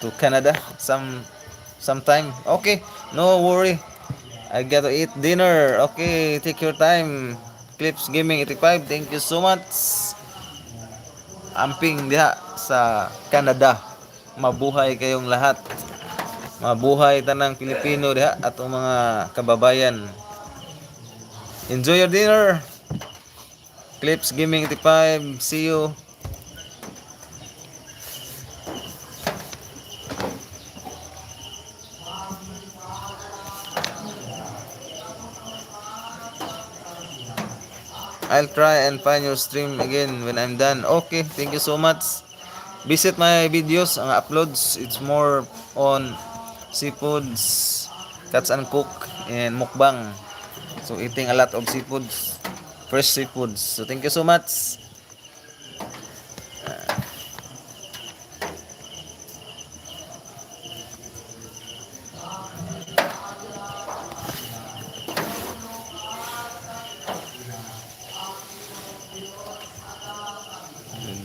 to Canada sometime. Okay, no worry. I got to eat dinner. Okay, take your time. Clips Gaming 85, thank you so much. Amping diha sa Canada. Mabuhay kayong lahat. Mabuhay tanang Pilipino diha atong mga kababayan. Enjoy your dinner. Clips Gaming 85, see you. I'll try and find your stream again when I'm done. Okay, thank you so much. Visit my videos, ang uploads. It's more on seafoods, cats and cook, and mukbang. So eating a lot of seafoods, fresh seafoods. So thank you so much.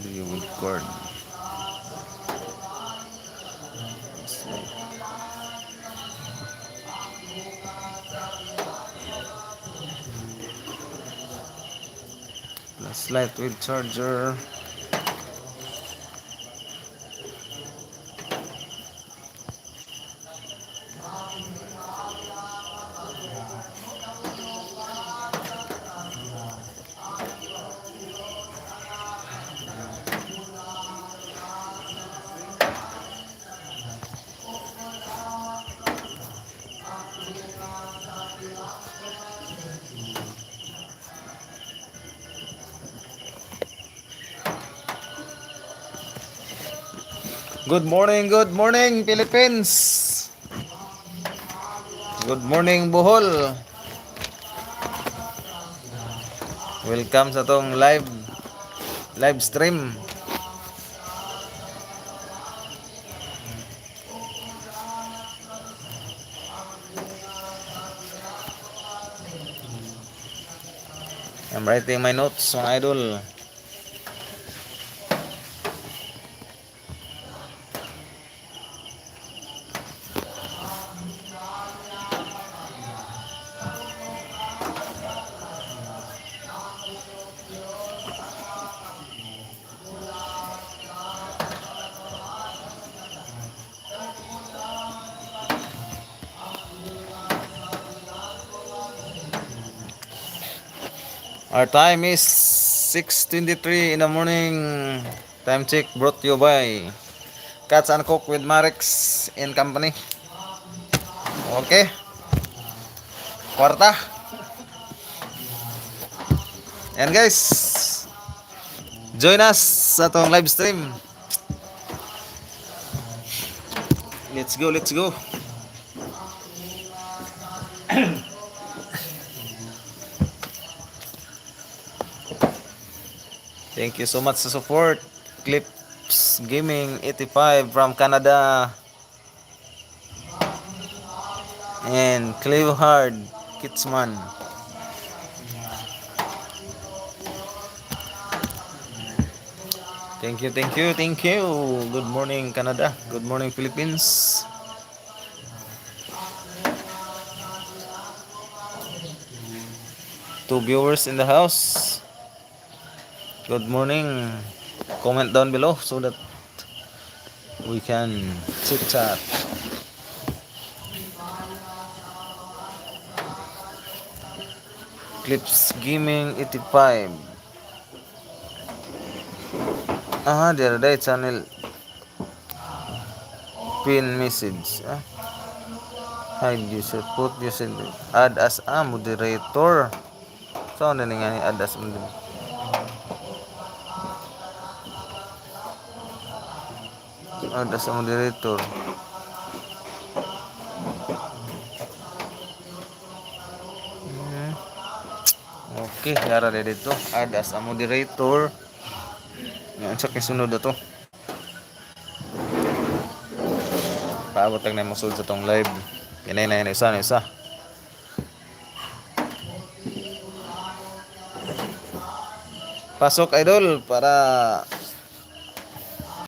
Video record. Flashlight with charger. Good morning Philippines. Good morning Bohol. Welcome sa tong live stream. I'm writing my notes, mga idol. Our time is 6:23 in the morning. Time check brought to you by Cats and Cook with Marex and Company. Okay. Kwarta. And guys, join us sa tong live stream. Let's go, let's go. Thank you so much sa support. Clips Gaming 85 from Canada. And Cleveland Kitsman. Thank you, thank you, thank you. Good morning Canada. Good morning Philippines. Two viewers in the house. Good morning. Comment down below so that we can chit chat. Clips Gaming 85. The other day channel pin message. Hide user, put user, add as a moderator. So ano nga ni add as moderator? Add as a moderator. Okay, yara dito. Add as a moderator. Yan sa kisunod na to. Paabot lang na masul sa tong live. Kinay na isa. Pasok idol para